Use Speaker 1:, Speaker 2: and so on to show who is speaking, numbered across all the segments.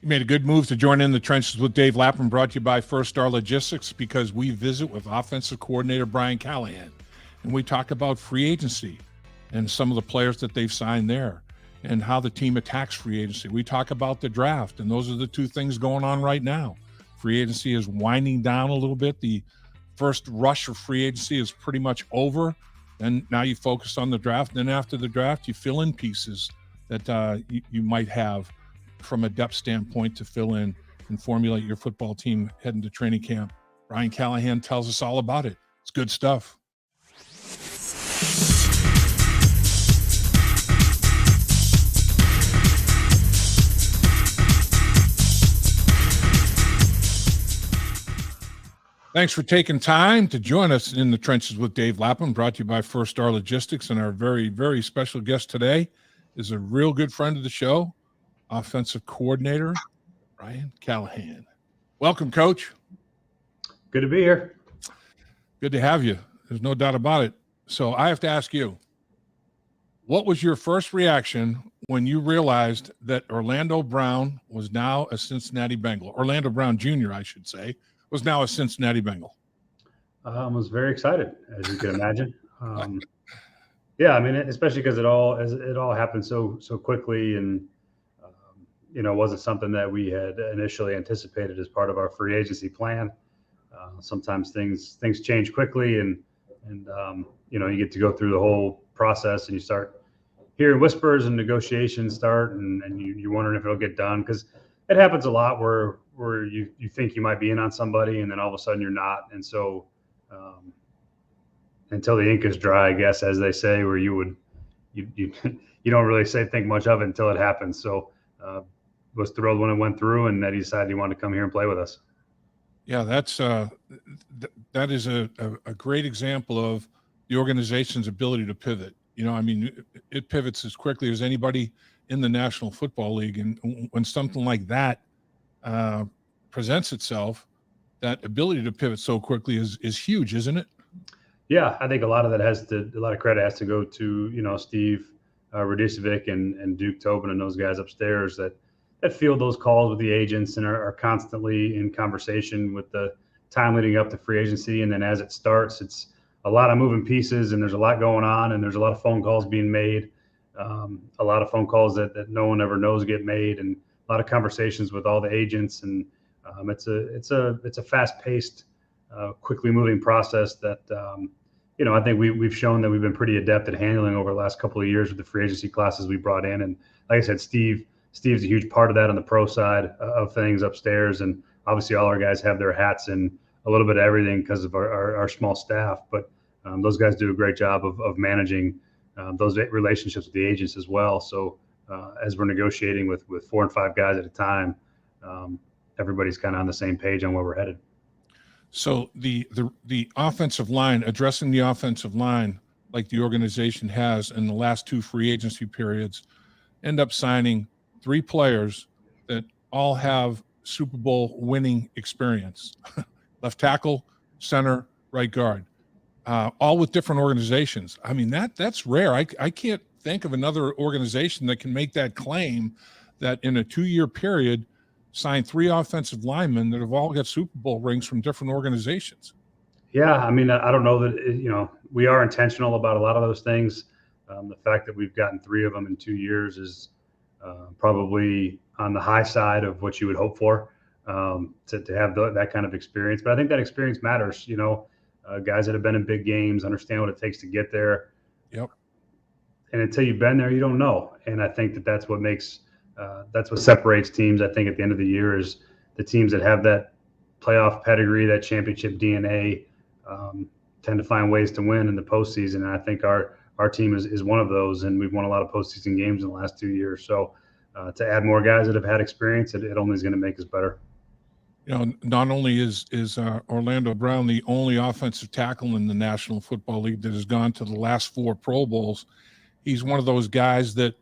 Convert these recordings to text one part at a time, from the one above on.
Speaker 1: You made a good move to join in the trenches with Dave Lapham, brought to you by First Star Logistics, because we visit with offensive coordinator Brian Callahan, and we talk about free agency and some of the players that they've signed there and how the team attacks free agency. We talk about the draft, and those are the two things going on right now. Free agency is winding down a little bit. The first rush of free agency is pretty much over. Then now you focus on the draft. Then after the draft, you fill in pieces that you might have from a depth standpoint to fill in and formulate your football team heading to training camp. Brian Callahan tells us all about it. It's good stuff. Thanks for taking time to join us in the trenches with Dave Lapham, brought to you by First Star Logistics. And our very, very special guest today is a real good friend of the show, offensive coordinator Brian Callahan. Welcome, Coach.
Speaker 2: Good to be here.
Speaker 1: Good to have you. There's no doubt about it. So I have to ask you, what was your first reaction when you realized that Orlando Brown was now a Cincinnati Bengal? Orlando Brown Jr., I should say, was now a Cincinnati Bengal.
Speaker 2: I was very excited, as you can imagine. Yeah, I mean, especially because it all happened so quickly, and it wasn't something that we had initially anticipated as part of our free agency plan. Sometimes things change quickly, and you get to go through the whole process, and you start hearing whispers and negotiations start, and you're wondering if it'll get done, because it happens a lot where you think you might be in on somebody, and then all of a sudden you're not. And so until the ink is dry, I guess, as they say, where you don't really think much of it until it happens. So was thrilled when it went through, and that he decided he wanted to come here and play with us.
Speaker 1: Yeah, that is a great example of the organization's ability to pivot. It pivots as quickly as anybody in the National Football League. And when something like that presents itself, that ability to pivot so quickly is huge, isn't it?
Speaker 2: Yeah, I think a lot of that a lot of credit has to go to, Steve Radicevic and Duke Tobin and those guys upstairs that field those calls with the agents and are constantly in conversation with the time leading up to free agency. And then as it starts, it's a lot of moving pieces, and there's a lot going on, and there's a lot of phone calls being made, a lot of phone calls that no one ever knows get made, and a lot of conversations with all the agents. And it's a fast-paced, quickly moving process that I think we've shown that we've been pretty adept at handling over the last couple of years with the free agency classes we brought in. And like I said, Steve's a huge part of that on the pro side of things upstairs. And obviously all our guys have their hats in a little bit of everything because of our small staff. But those guys do a great job of managing those relationships with the agents as well. So as we're negotiating with 4 and 5 guys at a time, everybody's kind of on the same page on where we're headed.
Speaker 1: So the offensive line, addressing the offensive line like the organization has in the last 2 free agency periods, end up signing 3 players that all have Super Bowl winning experience. Left tackle, center, right guard, all with different organizations. I mean, that's rare. I can't think of another organization that can make that claim, that in a 2-year period signed 3 offensive linemen that have all got Super Bowl rings from different organizations.
Speaker 2: Yeah, I mean, I don't know that we are intentional about a lot of those things. The fact that we've gotten 3 of them in 2 years is probably on the high side of what you would hope for, to have that kind of experience. But I think that experience matters. Guys that have been in big games understand what it takes to get there.
Speaker 1: Yep.
Speaker 2: And until you've been there, you don't know. And I think that's what separates teams. I think at the end of the year is the teams that have that playoff pedigree, that championship DNA, tend to find ways to win in the postseason. And I think our team is one of those, and we've won a lot of postseason games in the last 2 years. So to add more guys that have had experience, it only is going to make us better.
Speaker 1: Not only is Orlando Brown the only offensive tackle in the National Football League that has gone to the last 4 Pro Bowls, he's one of those guys that,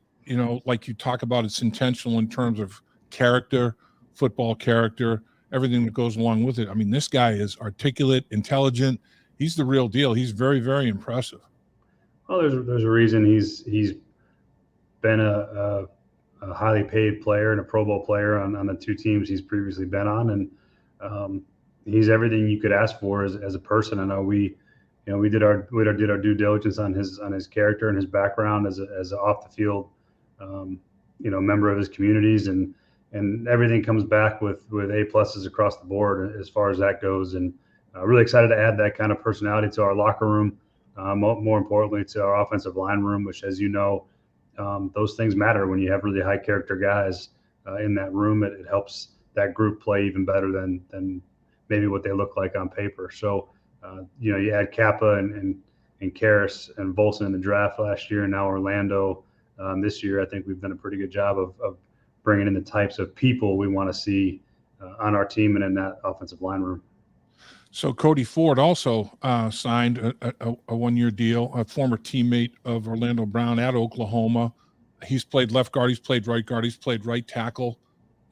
Speaker 1: like you talk about, it's intentional in terms of character, football character, everything that goes along with it. I mean, this guy is articulate, intelligent. He's the real deal. He's very, very impressive.
Speaker 2: Well, there's a reason he's been a a highly paid player and a Pro Bowl player on the two teams he's previously been on, and he's everything you could ask for as a person. I know we did our due diligence on his character and his background as an off the field, member of his communities, and everything comes back with A+ across the board as far as that goes. And really excited to add that kind of personality to our locker room. More importantly, to our offensive line room, which, as you know, those things matter when you have really high character guys in that room. It helps that group play even better than maybe what they look like on paper. So, you add Kappa and Karras and Volson in the draft last year, and now Orlando this year. I think we've done a pretty good job of bringing in the types of people we want to see on our team and in that offensive line room.
Speaker 1: So Cody Ford also signed a one-year deal, a former teammate of Orlando Brown at Oklahoma. He's played left guard, he's played right guard, he's played right tackle.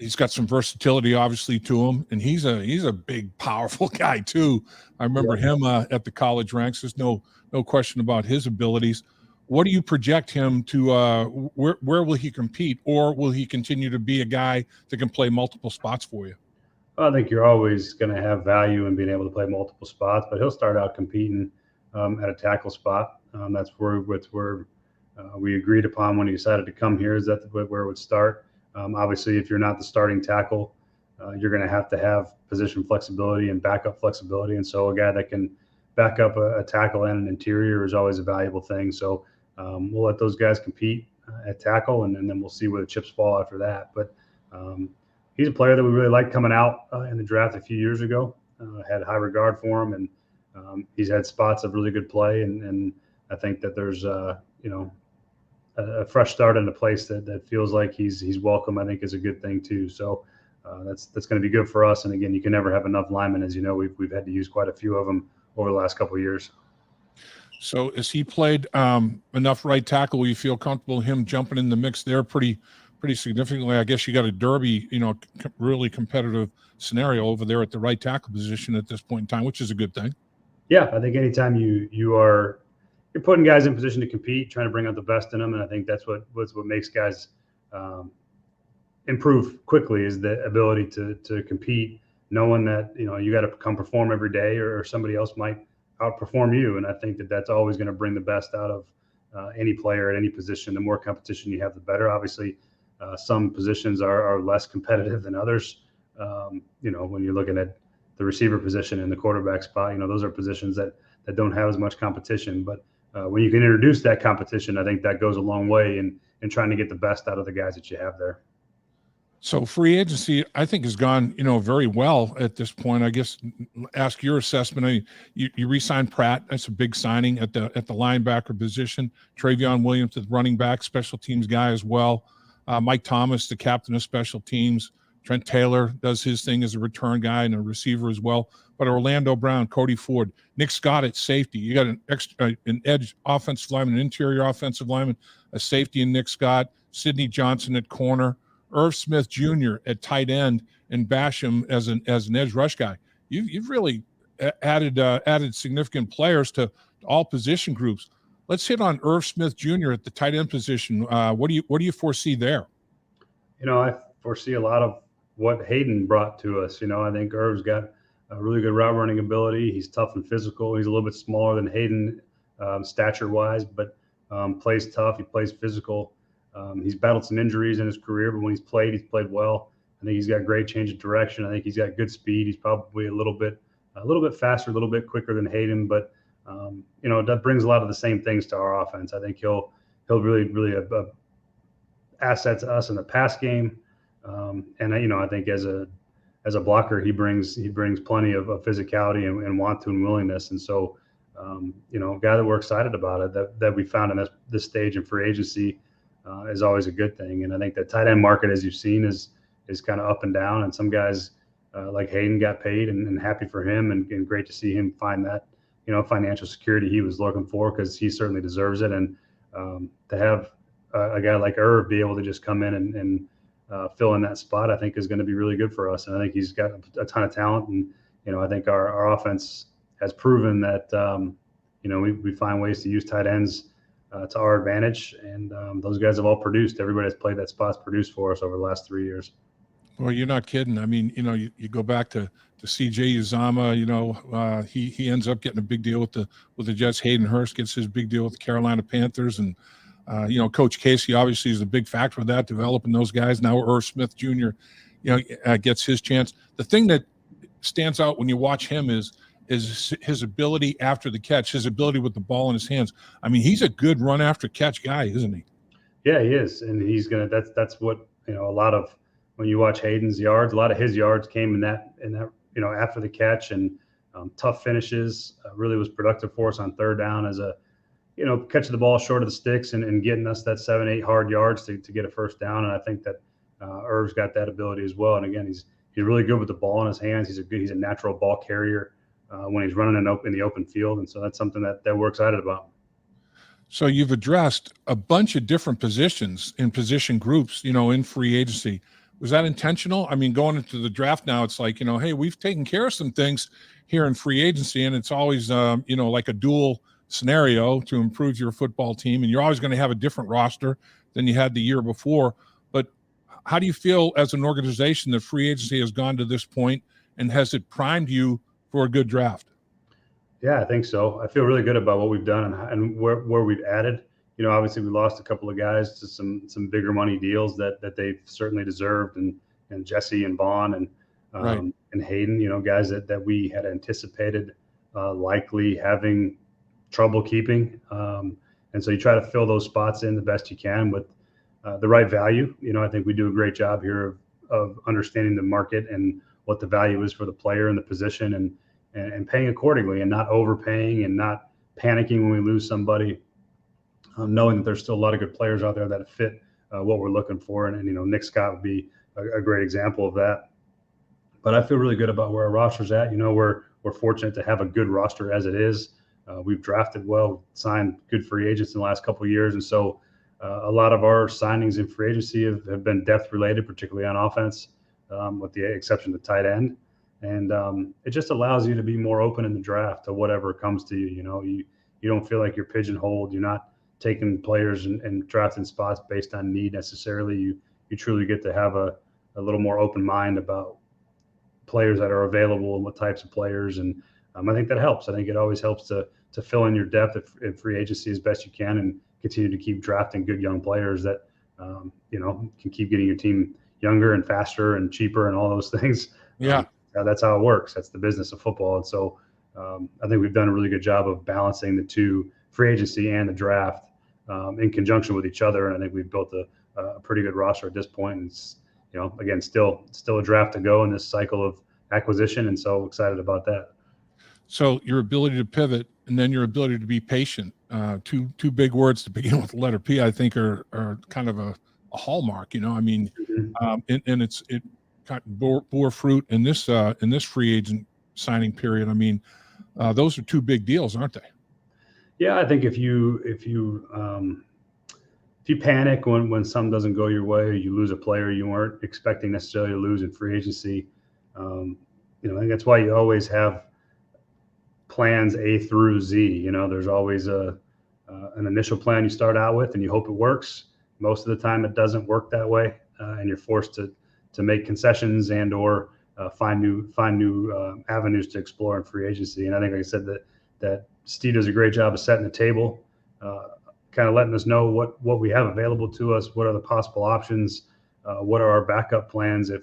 Speaker 1: He's got some versatility, obviously, to him, and he's a big, powerful guy too. I remember him at the college ranks. There's no question about his abilities. What do you project him to? Where will he compete, or will he continue to be a guy that can play multiple spots for you?
Speaker 2: I think you're always going to have value in being able to play multiple spots, but he'll start out competing at a tackle spot. That's where we agreed upon when he decided to come here, is that where it would start. Obviously, if you're not the starting tackle, you're going to have position flexibility and backup flexibility. And so a guy that can back up a tackle and an interior is always a valuable thing. So we'll let those guys compete at tackle, and then we'll see where the chips fall after that. But he's a player that we really liked coming out in the draft a few years ago. Had high regard for him, and he's had spots of really good play. And I think that there's a fresh start in a place that feels like he's welcome, I think, is a good thing too. So that's going to be good for us. And again, you can never have enough linemen. As you know, we've had to use quite a few of them over the last couple of years.
Speaker 1: So as he played enough right tackle, will you feel comfortable him jumping in the mix there pretty significantly? I guess you got a derby, really competitive scenario over there at the right tackle position at this point in time, which is a good thing.
Speaker 2: Yeah, I think anytime you're putting guys in position to compete, trying to bring out the best in them, and I think that's what makes guys improve quickly, is the ability to compete, knowing that you got to come perform every day, or somebody else might outperform you. And I think that's always going to bring the best out of any player at any position. The more competition you have, the better. Obviously, some positions are less competitive than others. When you're looking at the receiver position and the quarterback spot, those are positions that don't have as much competition. But when you can introduce that competition, I think that goes a long way in trying to get the best out of the guys that you have there.
Speaker 1: So free agency, I think, has gone, very well at this point. I guess ask your assessment. I mean, you re-signed Pratt. That's a big signing at the linebacker position. Travion Williams, the running back, special teams guy as well. Mike Thomas, the captain of special teams. Trent Taylor does his thing as a return guy and a receiver as well. But Orlando Brown, Cody Ford, Nick Scott at safety. You got an edge offensive lineman, an interior offensive lineman, a safety in Nick Scott, Sidney Johnson at corner, Irv Smith Jr. at tight end, and Basham as an edge rush guy. You've really added significant players to all position groups. Let's hit on Irv Smith Jr. at the tight end position. What do you foresee there?
Speaker 2: I foresee a lot of what Hayden brought to us. I think Irv's got a really good route running ability. He's tough and physical. He's a little bit smaller than Hayden stature wise, but plays tough. He plays physical. He's battled some injuries in his career, but when he's played well. I think he's got great change of direction. I think he's got good speed. He's probably a little bit faster, a little bit quicker than Hayden, but that brings a lot of the same things to our offense. I think he'll really asset to us in the pass game. And I think as a blocker, he brings plenty of physicality and want to and willingness. And so, a guy that we're excited about it, that we found in this stage in free agency is always a good thing. And I think the tight end market, as you've seen, is kind of up and down. And some guys like Hayden got paid, and happy for him, and great to see him find that, financial security he was looking for, because he certainly deserves it. And to have a guy like Irv be able to just come in and fill in that spot, I think is going to be really good for us. And I think he's got a ton of talent. And, I think our offense has proven that, we find ways to use tight ends to our advantage. And those guys have all produced. Everybody that's played that spot's produced for us over the last 3 years.
Speaker 1: Well, you're not kidding. I mean, you go back to CJ Uzama. He ends up getting a big deal with the Jets. Hayden Hurst gets his big deal with the Carolina Panthers, and Coach Casey obviously is a big factor of that, developing those guys. Now Irv Smith Jr. Gets his chance. The thing that stands out when you watch him is his ability after the catch, his ability with the ball in his hands. I mean, he's a good run after catch guy, isn't he?
Speaker 2: Yeah, he is, and he's gonna. That's what a lot of when you watch Hayden's yards, a lot of his yards came in that after the catch and tough finishes. Really was productive for us on third down as a catching the ball short of the sticks and getting us that 7-8 hard yards to get a first down. And I think that Irv's got that ability as well. And again, he's really good with the ball in his hands. He's a natural ball carrier when he's running in the open field, and so that's something that we're excited about.
Speaker 1: So you've addressed a bunch of different positions in position groups, in free agency. Was that intentional? I mean, going into the draft now, it's like, hey, we've taken care of some things here in free agency, and it's always, like a dual scenario to improve your football team, and you're always going to have a different roster than you had the year before. But how do you feel as an organization that free agency has gone to this point, and has it primed you for a good draft?
Speaker 2: Yeah, I think so. I feel really good about what we've done and where we've added. Obviously we lost a couple of guys to some bigger money deals that they've certainly deserved, and Jesse and Vaughn and
Speaker 1: Right.
Speaker 2: and Hayden, guys that we had anticipated likely having trouble keeping. And so you try to fill those spots in the best you can with the right value. I think we do a great job here of understanding the market and what the value is for the player and the position, and paying accordingly, and not overpaying and not panicking when we lose somebody, knowing that there's still a lot of good players out there that fit what we're looking for. And Nick Scott would be a great example of that. But I feel really good about where our roster's at. We're fortunate to have a good roster as it is. We've drafted well, signed good free agents in the last couple of years. And so a lot of our signings in free agency have been depth related, particularly on offense, with the exception of tight end. And it just allows you to be more open in the draft to whatever comes to you. You don't feel like you're pigeonholed. You're not taking players and drafting spots based on need necessarily. You truly get to have a little more open mind about players that are available and what types of players. And I think that helps. I think it always helps to fill in your depth in free agency as best you can, and continue to keep drafting good young players that can keep getting your team younger and faster and cheaper and all those things.
Speaker 1: Yeah.
Speaker 2: That's how it works. That's the business of football. And so I think we've done a really good job of balancing the two, free agency and the draft, in conjunction with each other. And I think we've built a pretty good roster at this point. And it's, again, still a draft to go in this cycle of acquisition. And so excited about that.
Speaker 1: So your ability to pivot, and then your ability to be patient, two big words to begin with the letter P, I think are kind of a hallmark, I mean, and it kind of bore fruit in this free agent signing period. I mean, those are two big deals, aren't they?
Speaker 2: Yeah, I think if you panic when something doesn't go your way, or you lose a player you weren't expecting necessarily to lose in free agency, I think that's why you always have plans A through Z. There's always an initial plan you start out with, and you hope it works. Most of the time, it doesn't work that way, and you're forced to make concessions and or find new avenues to explore in free agency. And I think, like I said, that Steve does a great job of setting the table, kind of letting us know what we have available to us, what are the possible options, what are our backup plans if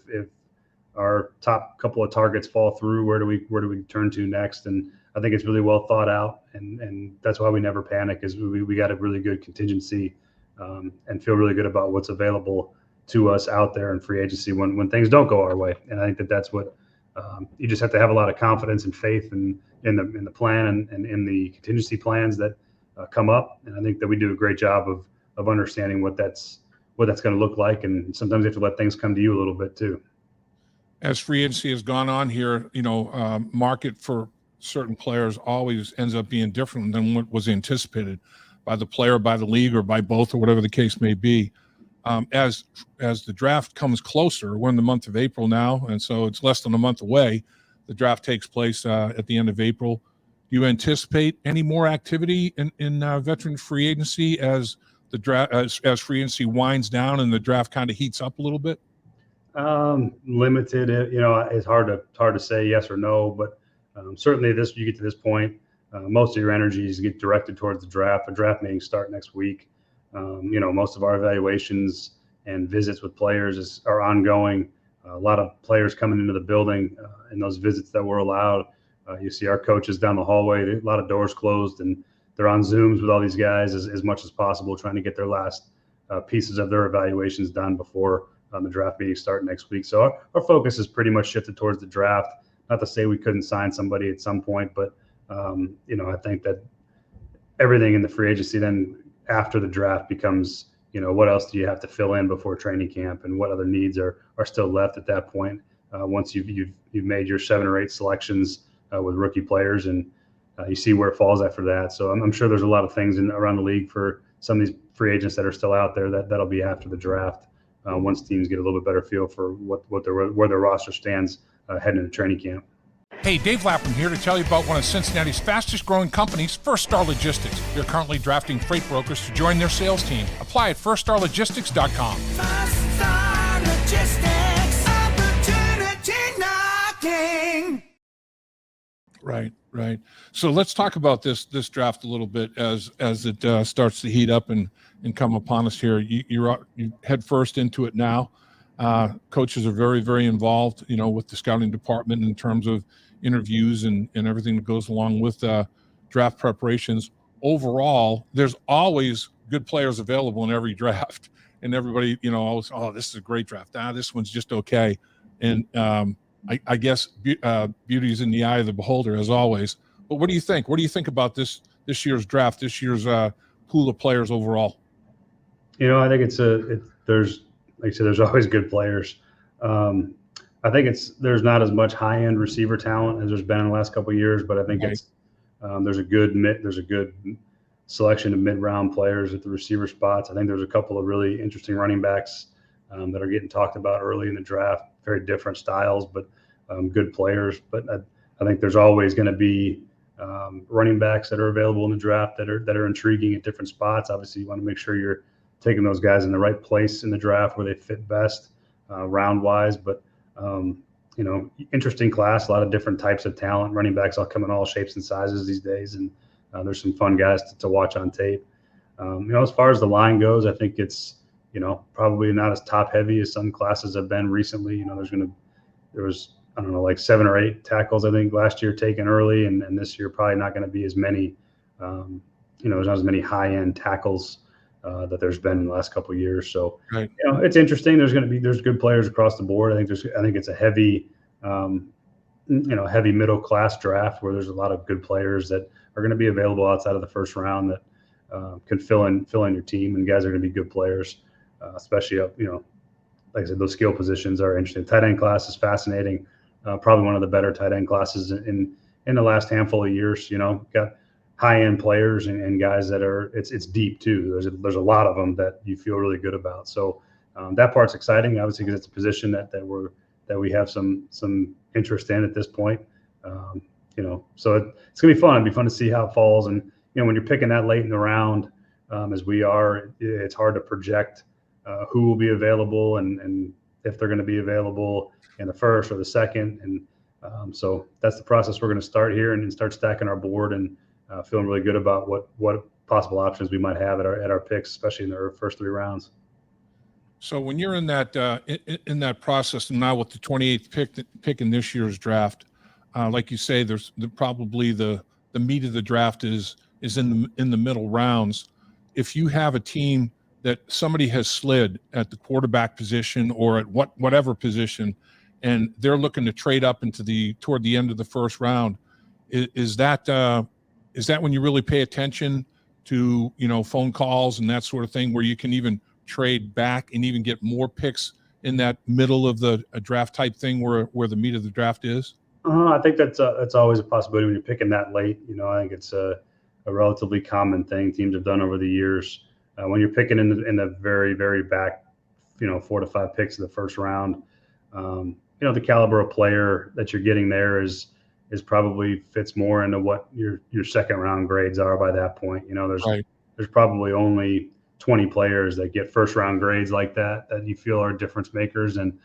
Speaker 2: our top couple of targets fall through, where do we turn to next? And I think it's really well thought out, and that's why we never panic, is we got a really good contingency, and feel really good about what's available to us out there in free agency when things don't go our way. And I think that's what you just have to have a lot of confidence and faith in the plan and in the contingency plans that come up. And I think that we do a great job of understanding what that's going to look like. And sometimes you have to let things come to you a little bit too.
Speaker 1: As free agency has gone on here, market for certain players always ends up being different than what was anticipated by the player, by the league, or by both, or whatever the case may be. As the draft comes closer, we're in the month of April now, and so it's less than a month away. The draft takes place at the end of April. Do you anticipate any more activity in veteran free agency as the draft as free agency winds down and the draft kind of heats up a little bit?
Speaker 2: Limited. It's hard to say yes or no, but certainly you get to this point, most of your energies get directed towards the draft. The draft meetings start next week. Most of our evaluations and visits with players are ongoing. A lot of players coming into the building and those visits that were allowed. You see our coaches down the hallway, a lot of doors closed, and they're on Zooms with all these guys as much as possible, trying to get their last pieces of their evaluations done before the draft meetings start next week. So our focus is pretty much shifted towards the draft. Not to say we couldn't sign somebody at some point, but I think that everything in the free agency then after the draft becomes, what else do you have to fill in before training camp, and what other needs are still left at that point once you've made your 7 or 8 selections with rookie players, and you see where it falls after that. So I'm sure there's a lot of things around the league for some of these free agents that are still out there that'll be after the draft. Once teams get a little bit better feel for where their roster stands heading into training camp.
Speaker 1: Hey, Dave Lapham here to tell you about one of Cincinnati's fastest growing companies, First Star Logistics. They're currently drafting freight brokers to join their sales team. Apply at firststarlogistics.com.
Speaker 3: First Star Logistics, opportunity knocking.
Speaker 1: Right. So let's talk about this draft a little bit as it starts to heat up and come upon us here. You head first into it now. Coaches are very, very involved, with the scouting department in terms of interviews and everything that goes along with draft preparations. Overall, there's always good players available in every draft, and everybody, always, this is a great draft. This one's just okay. And I guess beauty is in the eye of the beholder, as always. But what do you think? What do you think about this year's draft, this year's pool of players overall?
Speaker 2: I think there's, like I said, there's always good players. I think there's not as much high-end receiver talent as there's been in the last couple of years, but I think there's a good selection of mid-round players at the receiver spots. I think there's a couple of really interesting running backs that are getting talked about early in the draft. Very different styles, but good players. But I think there's always going to be running backs that are available in the draft that are intriguing at different spots. Obviously, you want to make sure you're taking those guys in the right place in the draft where they fit best round-wise. But interesting class, a lot of different types of talent. Running backs all come in all shapes and sizes these days, and there's some fun guys to watch on tape. As far as the line goes, I think it's probably not as top heavy as some classes have been recently. There was like 7 or 8 tackles I think last year taken early, and this year probably not going to be as many. There's not as many high-end tackles that there's been in the last couple of years. So
Speaker 1: right.
Speaker 2: It's interesting. There's good players across the board. I think it's a heavy middle class draft where there's a lot of good players that are going to be available outside of the first round that can fill in your team, and guys are going to be good players. Especially up, like I said, those skill positions are interesting. Tight end class is fascinating. Probably one of the better tight end classes in the last handful of years. Got high end players and guys that it's deep too. There's a lot of them that you feel really good about. So that part's exciting, obviously, because it's a position that we have some interest in at this point. So it's gonna be fun. It'll be fun to see how it falls. And when you're picking that late in the round, as we are, it's hard to project who will be available and if they're going to be available in the first or the second. And so that's the process we're going to start here and start stacking our board and feeling really good about what possible options we might have at our picks, especially in the first 3 rounds.
Speaker 1: So when you're in that process, and now with the 28th pick in this year's draft, like you say, there's probably the meat of the draft is in the middle rounds. If you have a team that somebody has slid at the quarterback position or at whatever position, and they're looking to trade up toward the end of the first round, is that when you really pay attention to phone calls and that sort of thing, where you can even trade back and even get more picks in that middle of the draft type thing where the meat of the draft is?
Speaker 2: I think that's always a possibility when you're picking that late. I think it's a relatively common thing teams have done over the years. When you're picking in the very, very back, 4 to 5 picks of the first round, the caliber of player that you're getting there is is probably fits more into what your second round grades are by that point. There's probably only 20 players that get first round grades like that you feel are difference makers, and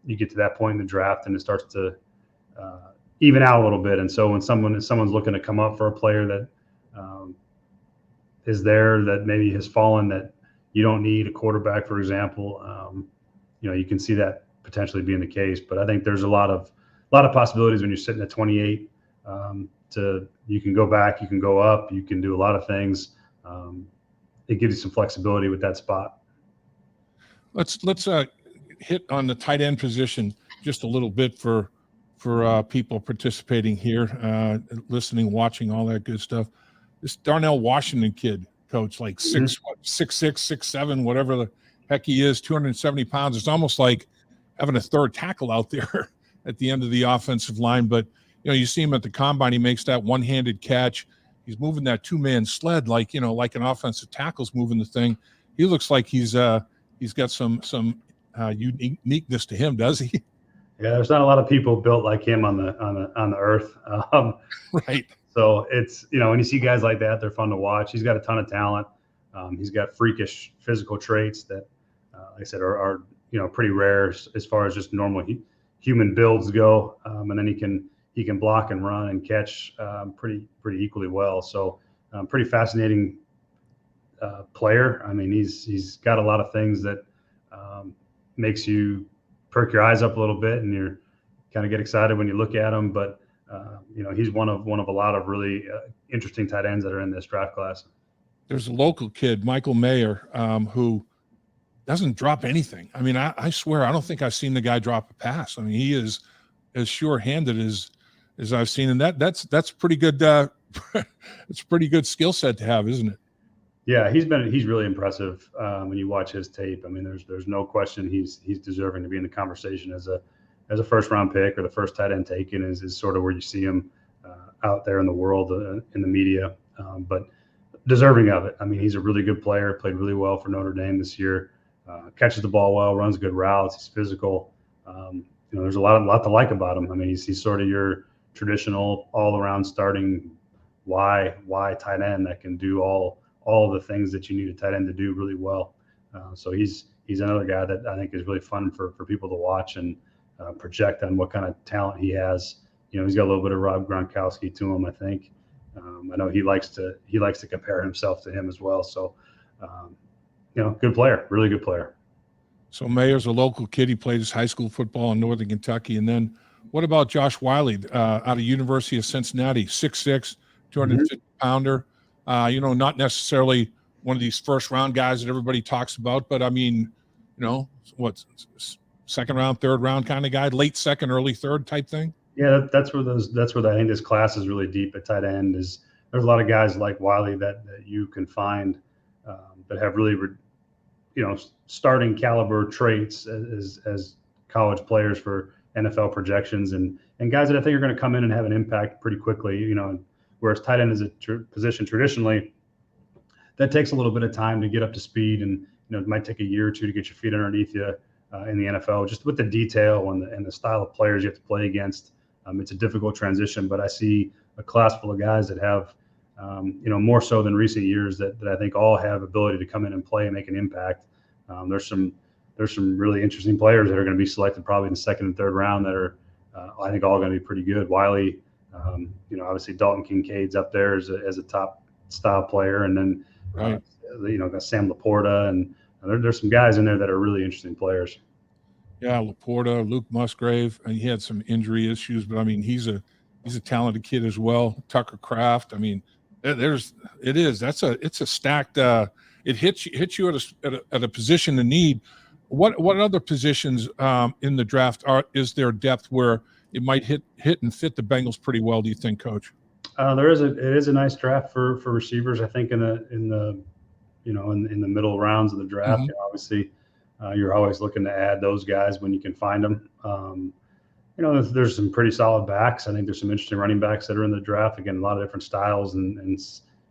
Speaker 2: you get to that point in the draft and it starts to even out a little bit. And so when someone's looking to come up for a player that is there that maybe has fallen, that you don't need a quarterback, for example, you can see that potentially being the case. But I think there's a lot of possibilities when you're sitting at 28. You can go back, you can go up, you can do a lot of things. It gives you some flexibility with that spot.
Speaker 1: Let's hit on the tight end position just a little bit for people participating here, listening, watching, all that good stuff. This Darnell Washington kid, Coach, like 6'6", 6'7", whatever the heck he is, 270 pounds. It's almost like having a third tackle out there at the end of the offensive line. But you see him at the combine. He makes that one-handed catch. He's moving that two-man sled like an offensive tackle's moving the thing. He looks like he's got some uniqueness to him, does he?
Speaker 2: Yeah, there's not a lot of people built like him on the earth.
Speaker 1: Right.
Speaker 2: So it's, when you see guys like that, they're fun to watch. He's got a ton of talent. He's got freakish physical traits that, like I said, are pretty rare as far as just normal human builds go. And then he can block and run and catch pretty equally well. So pretty fascinating player. I mean, he's got a lot of things that makes you perk your eyes up a little bit, and you're kind of get excited when you look at him. But he's one of a lot of really interesting tight ends that are in this draft class.
Speaker 1: There's a local kid, Michael Mayer, who doesn't drop anything. I mean, I swear, I don't think I've seen the guy drop a pass. I mean, he is as sure-handed as I've seen, and that's pretty good. It's a pretty good skill set to have, isn't it?
Speaker 2: Yeah, he's really impressive when you watch his tape. I mean, there's no question he's deserving to be in the conversation as a first round pick, or the first tight end taken is sort of where you see him out there in the world, in the media, but deserving of it. I mean, he's a really good player, played really well for Notre Dame this year, catches the ball well, runs good routes, he's physical. There's a lot to like about him. I mean, he's sort of your traditional all around starting Y tight end that can do all the things that you need a tight end to do really well. So he's another guy that I think is really fun for people to watch and project on what kind of talent he has. He's got a little bit of Rob Gronkowski to him, I think. I know he likes to compare himself to him as well. So, good player, really good player.
Speaker 1: So Mayer's a local kid. He played his high school football in Northern Kentucky. And then what about Josh Wiley out of University of Cincinnati, 6'6", 250-pounder? Not necessarily one of these first-round guys that everybody talks about, but I mean, what, second round, third round kind of guy, late second, early third type thing?
Speaker 2: Yeah, that's where I think this class is really deep at tight end. There's a lot of guys like Wiley that you can find that have really, starting caliber traits as college players for NFL projections, and guys that I think are going to come in and have an impact pretty quickly. Whereas tight end is a position traditionally that takes a little bit of time to get up to speed, and it might take a year or two to get your feet underneath you in the NFL. Just with the detail and the style of players you have to play against, it's a difficult transition. But I see a class full of guys that have, more so than recent years, that I think all have ability to come in and play and make an impact. There's some really interesting players that are going to be selected probably in the second and third round that are, I think, all going to be pretty good. Wiley. Obviously Dalton Kincaid's up there as a top style player, and then
Speaker 1: right.
Speaker 2: Got Sam Laporta, and there's some guys in there that are really interesting players.
Speaker 1: Yeah, Laporta, Luke Musgrave, and he had some injury issues, but I mean he's a talented kid as well. Tucker Kraft. I mean, it's a stacked. It hits you at a position of need. What other positions in the draft is there depth where it might hit and fit the Bengals pretty well, do you think, Coach?
Speaker 2: It is a nice draft for receivers, I think, in the middle rounds of the draft.
Speaker 1: Mm-hmm.
Speaker 2: Obviously, you're always looking to add those guys when you can find them. There's some pretty solid backs. I think there's some interesting running backs that are in the draft. Again, a lot of different styles and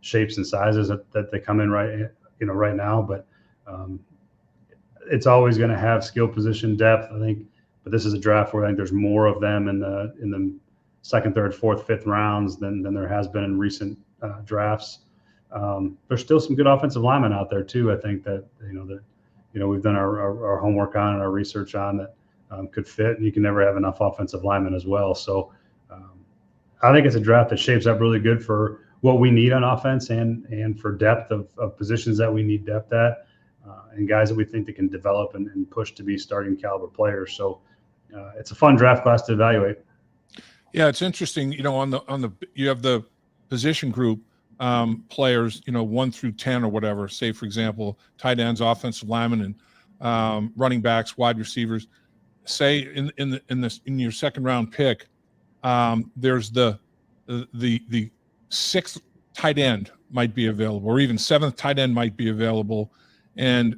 Speaker 2: shapes and sizes that they come in right now. But it's always going to have skill position depth, I think. But this is a draft where I think there's more of them in the second, third, fourth, fifth rounds than there has been in recent drafts. There's still some good offensive linemen out there too. I think that we've done our homework on and our research on that could fit, and you can never have enough offensive linemen as well. So I think it's a draft that shapes up really good for what we need on offense and for depth of positions that we need depth at, and guys that we think that can develop and push to be starting caliber players. So it's a fun draft class to evaluate.
Speaker 1: Yeah, it's interesting. You have the position group players, 1 through 10 or whatever. Say, for example, tight ends, offensive linemen, and running backs, wide receivers. Say in your second round pick, there's the sixth tight end might be available, or even seventh tight end might be available, and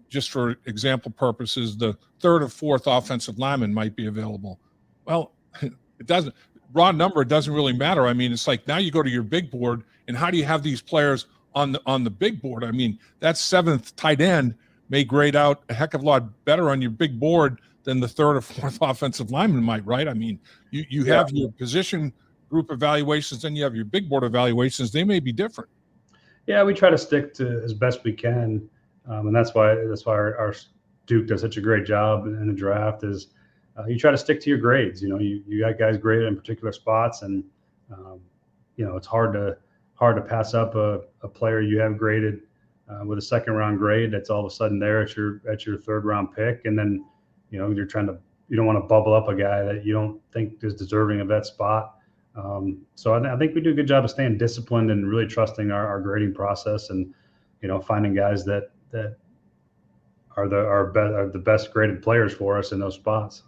Speaker 1: just for example purposes, the third or fourth offensive lineman might be available. Well, it doesn't. Raw number, it doesn't really matter. I mean, it's like now you go to your big board, and how do you have these players on the big board? I mean, that seventh tight end may grade out a heck of a lot better on your big board than the third or fourth offensive lineman might, right? I mean, you have your position group evaluations, then you have your big board evaluations. They may be different.
Speaker 2: Yeah, we try to stick to as best we can, and that's why our Duke does such a great job in the draft. Is you try to stick to your grades. You got guys graded in particular spots, and it's hard to pass up a player you have graded with a second round grade that's all of a sudden there at your third round pick, and then you don't want to bubble up a guy that you don't think is deserving of that spot. So I think we do a good job of staying disciplined and really trusting our grading process, and finding guys that are the best graded players for us in those spots.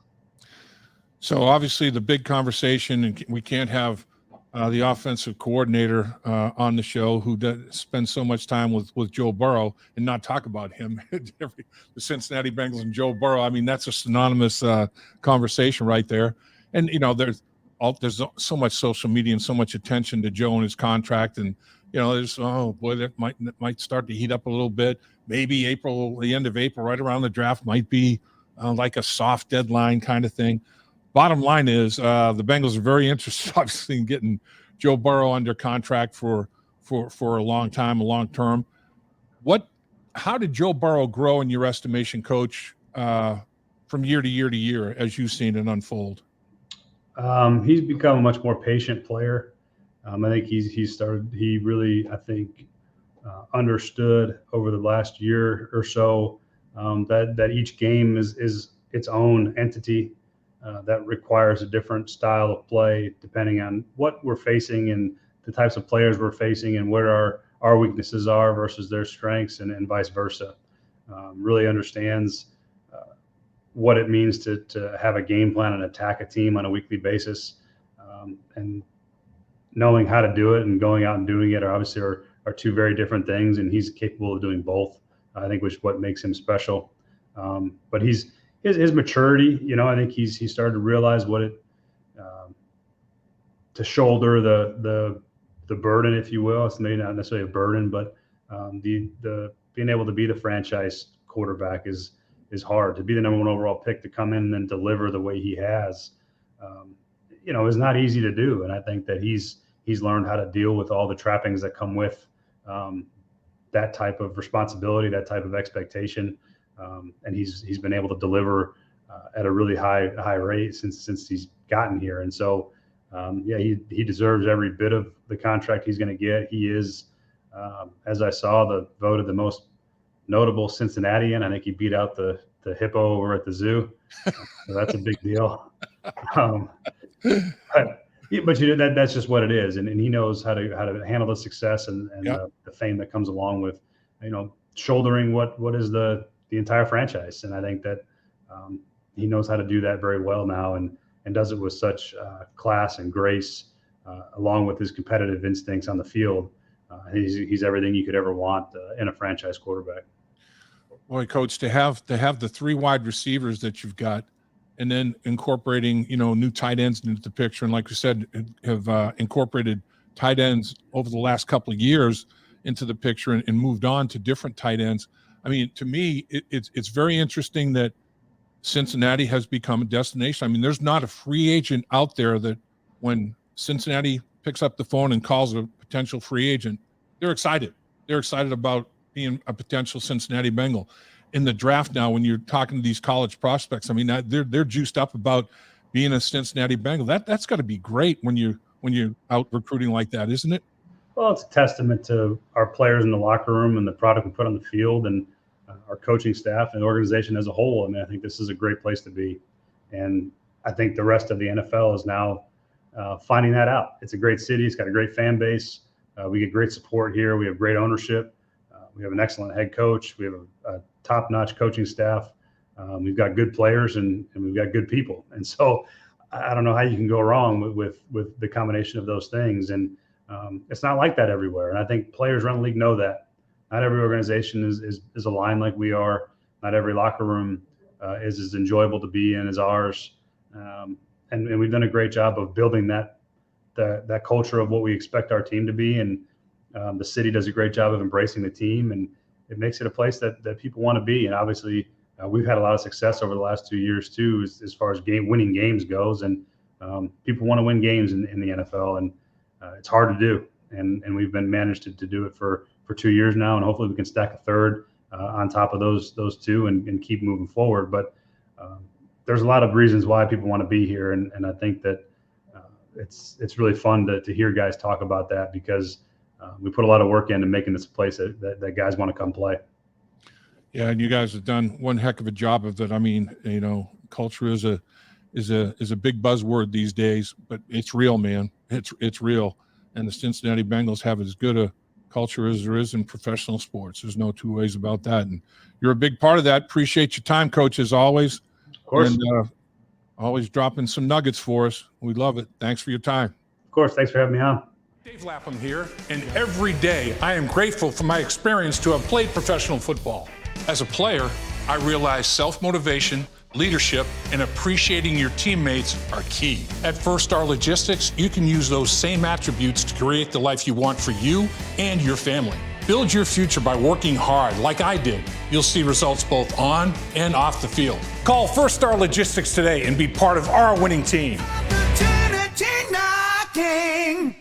Speaker 1: So obviously the big conversation, and we can't have the offensive coordinator on the show who spends so much time with Joe Burrow and not talk about him. The Cincinnati Bengals and Joe Burrow. I mean, that's a synonymous conversation right there. And there's so much social media and so much attention to Joe and his contract, and there's that might start to heat up a little bit. Maybe the end of April, right around the draft, might be like a soft deadline kind of thing. Bottom line is the Bengals are very interested, obviously, in getting Joe Burrow under contract for a long time, a long term. How did Joe Burrow grow in your estimation, Coach, from year to year to year as you've seen it unfold?
Speaker 2: He's become a much more patient player. I think he really, I think, understood over the last year or so that each game is its own entity that requires a different style of play depending on what we're facing and the types of players we're facing and where our weaknesses are versus their strengths, and vice versa. Really understands what it means to have a game plan and attack a team on a weekly basis, and knowing how to do it and going out and doing it are two very different things, and he's capable of doing both, I think, which is what makes him special. But his maturity, I think he's started to realize what it to shoulder the burden, if you will. It's maybe not necessarily a burden, but the being able to be the franchise quarterback is hard. To be the number one overall pick, to come in and then deliver the way he has, is not easy to do. And I think that he's learned how to deal with all the trappings that come with that type of responsibility, that type of expectation. And he's been able to deliver at a really high rate since he's gotten here. And so, he deserves every bit of the contract he's going to get. He is, as I saw, voted the most notable Cincinnatian. I think he beat out the hippo over at the zoo. So that's a big deal. But that's just what it is. And he knows how to handle the success and the fame that comes along with, shouldering what is the entire franchise. And I think that he knows how to do that very well now, and does it with such class and grace, along with his competitive instincts on the field. He's everything you could ever want in a franchise quarterback.
Speaker 1: Boy, Coach, to have the three wide receivers that you've got, and then incorporating new tight ends into the picture, and like you said, have incorporated tight ends over the last couple of years into the picture and moved on to different tight ends. I mean, to me, it's very interesting that Cincinnati has become a destination. I mean, there's not a free agent out there that when Cincinnati picks up the phone and calls a potential free agent, they're excited. They're excited about being a potential Cincinnati Bengal. In the draft now, when you're talking to these college prospects, I mean, they're juiced up about being a Cincinnati Bengal. That's got to be great when you're out recruiting like that, isn't it?
Speaker 2: Well, it's a testament to our players in the locker room and the product we put on the field, and our coaching staff and organization as a whole. I mean, I think this is a great place to be, and I think the rest of the NFL is now finding that out. It's a great city. It's got a great fan base. We get great support here. We have great ownership. We have an excellent head coach. We have a top-notch coaching staff. We've got good players and we've got good people. And so I don't know how you can go wrong with the combination of those things. And it's not like that everywhere. And I think players around the league know that. Not every organization is aligned like we are. Not every locker room is as enjoyable to be in as ours. And we've done a great job of building that culture of what we expect our team to be. And the city does a great job of embracing the team, and it makes it a place that people want to be. And obviously we've had a lot of success over the last 2 years too, as far as winning games goes. And people want to win games in the NFL, and it's hard to do. And we've been managed to do it for 2 years now, and hopefully we can stack a third on top of those two and keep moving forward. But there's a lot of reasons why people want to be here, and I think that it's really fun to hear guys talk about that, because we put a lot of work into making this a place that guys want to come play.
Speaker 1: Yeah, and you guys have done one heck of a job of that. I mean, culture is a big buzzword these days, but it's real, man. It's real. And the Cincinnati Bengals have as good a culture as there is in professional sports. There's no two ways about that. And you're a big part of that. Appreciate your time, Coach, as always.
Speaker 2: Of course.
Speaker 1: And always dropping some nuggets for us. We love it. Thanks for your time.
Speaker 2: Of course. Thanks for having me on.
Speaker 1: Dave Lapham here, and every day I am grateful for my experience to have played professional football. As a player, I realized self-motivation, leadership, and appreciating your teammates are key. At First Star Logistics, you can use those same attributes to create the life you want for you and your family. Build your future by working hard like I did. You'll see results both on and off the field. Call First Star Logistics today and be part of our winning team.
Speaker 3: Opportunity knocking.